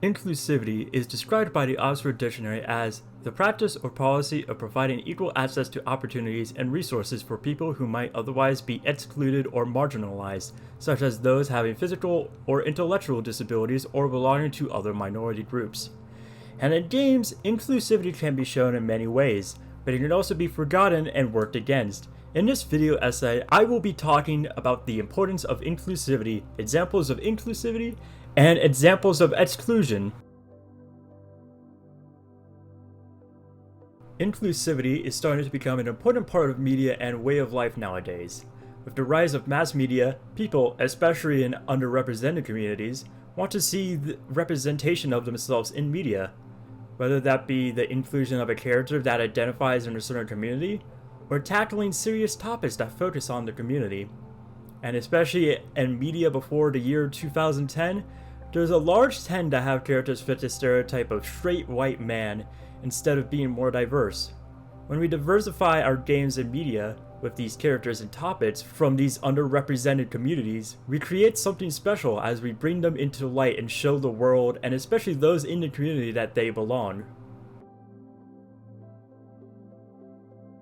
Inclusivity is described by the Oxford Dictionary as the practice or policy of providing equal access to opportunities and resources for people who might otherwise be excluded or marginalized, such as those having physical or intellectual disabilities or belonging to other minority groups. And in games, inclusivity can be shown in many ways, but it can also be forgotten and worked against. In this video essay, I will be talking about the importance of inclusivity, examples of inclusivity, and examples of exclusion. Inclusivity is starting to become an important part of media and way of life nowadays. With the rise of mass media, people, especially in underrepresented communities, want to see the representation of themselves in media, whether that be the inclusion of a character that identifies in a certain community, or tackling serious topics that focus on the community. And especially in media before the year 2010, there's a large trend to have characters fit the stereotype of straight white man instead of being more diverse. When we diversify our games and media with these characters and topics from these underrepresented communities, we create something special as we bring them into light and show the world, and especially those in the community, that they belong.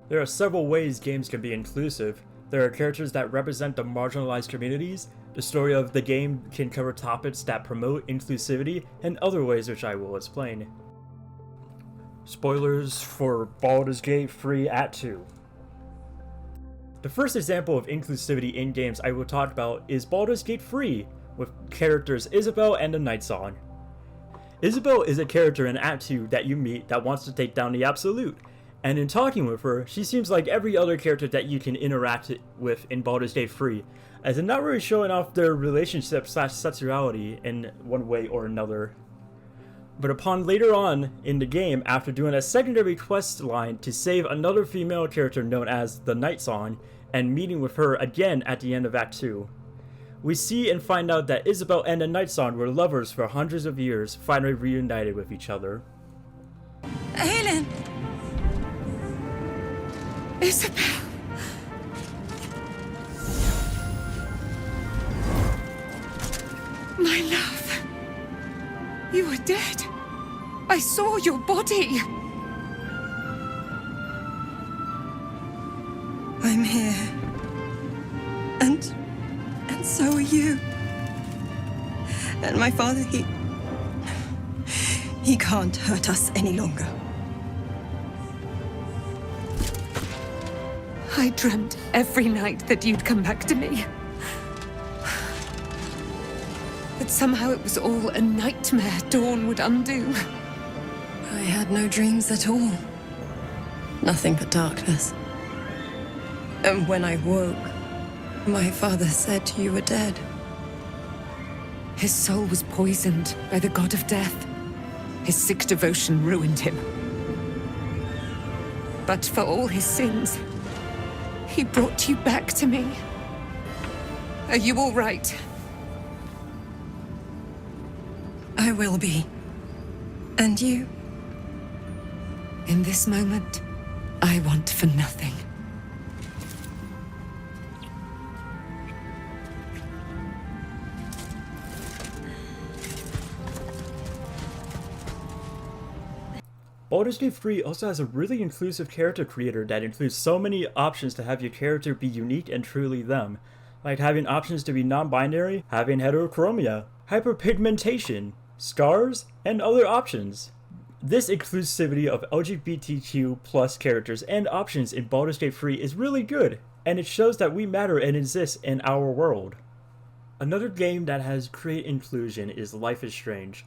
There are several ways games can be inclusive. There are characters that represent the marginalized communities. The story of the game can cover topics that promote inclusivity, and other ways which I will explain. Spoilers for Baldur's Gate 3 Act 2. The first example of inclusivity in games I will talk about is Baldur's Gate 3, with characters Isabel and the Night Song. Isabel is a character in Act 2 that you meet that wants to take down the Absolute, and in talking with her, she seems like every other character that you can interact with in Baldur's Gate 3, as in not really showing off their relationship / sexuality in one way or another. But upon later on in the game, after doing a secondary quest line to save another female character known as the Night Song, and meeting with her again at the end of Act 2, we see and find out that Isabel and the Night Song were lovers for hundreds of years, finally reunited with each other. Helen! Isabel! My love! You are dead! I saw your body! I'm here. And so are you. And my father, he can't hurt us any longer. I dreamt every night that you'd come back to me. But somehow it was all a nightmare Dawn would undo. I had no dreams at all. Nothing but darkness. And when I woke, my father said you were dead. His soul was poisoned by the god of death. His sick devotion ruined him. But for all his sins, he brought you back to me. Are you all right? I will be. And you? In this moment, I want for nothing. Baldur's Gate 3 also has a really inclusive character creator that includes so many options to have your character be unique and truly them, like having options to be non-binary, having heterochromia, hyperpigmentation, scars, and other options. This inclusivity of LGBTQ plus characters and options in Baldur's Gate 3 is really good, and it shows that we matter and exist in our world. Another game that has great inclusion is Life is Strange.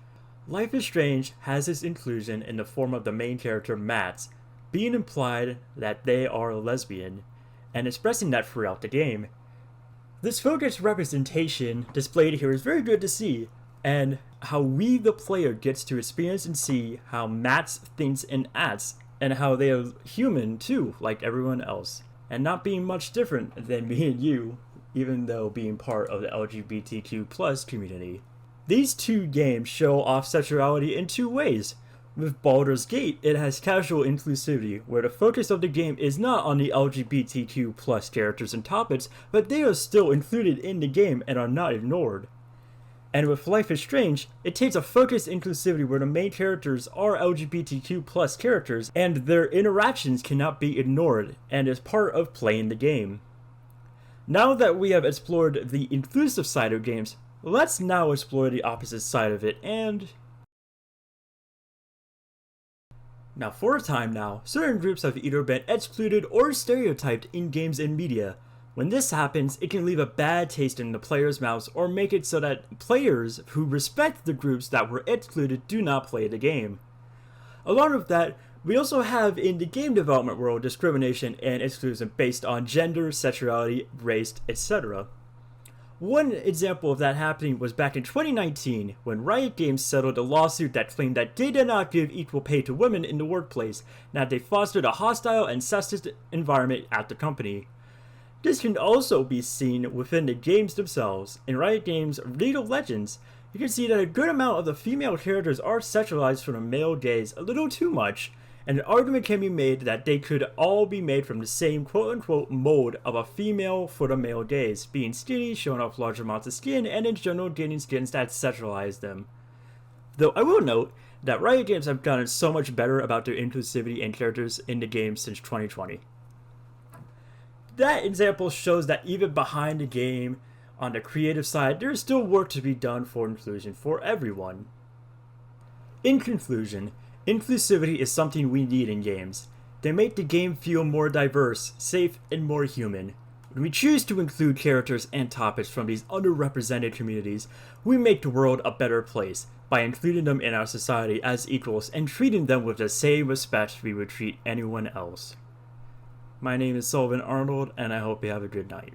Life is Strange has its inclusion in the form of the main character Mads, being implied that they are a lesbian, and expressing that throughout the game. This focused representation displayed here is very good to see, and how we the player gets to experience and see how Mads thinks and acts, and how they are human too, like everyone else, and not being much different than me and you, even though being part of the LGBTQ plus community. These two games show off sexuality in two ways. With Baldur's Gate, it has casual inclusivity, where the focus of the game is not on the LGBTQ plus characters and topics, but they are still included in the game and are not ignored. And with Life is Strange, it takes a focused inclusivity where the main characters are LGBTQ plus characters and their interactions cannot be ignored and is part of playing the game. Now that we have explored the inclusive side of games, let's now explore the opposite side of it and... Now for a time now, certain groups have either been excluded or stereotyped in games and media. When this happens, it can leave a bad taste in the players' mouths or make it so that players who respect the groups that were excluded do not play the game. Along with that, we also have in the game development world discrimination and exclusion based on gender, sexuality, race, etc. One example of that happening was back in 2019 when Riot Games settled a lawsuit that claimed that they did not give equal pay to women in the workplace, and that they fostered a hostile and sexist environment at the company. This can also be seen within the games themselves. In Riot Games' League of Legends, you can see that a good amount of the female characters are sexualized for the male gaze a little too much, and an argument can be made that they could all be made from the same quote-unquote mold of a female for the male gaze, being skinny, showing off large amounts of skin, and in general getting skins that sexualize them. Though I will note that Riot Games have gotten so much better about their inclusivity and characters in the game since 2020. That example shows that even behind the game, on the creative side, there is still work to be done for inclusion for everyone. In conclusion, inclusivity is something we need in games. They make the game feel more diverse, safe, and more human. When we choose to include characters and topics from these underrepresented communities, we make the world a better place by including them in our society as equals and treating them with the same respect we would treat anyone else. My name is Sullivan Arnold, and I hope you have a good night.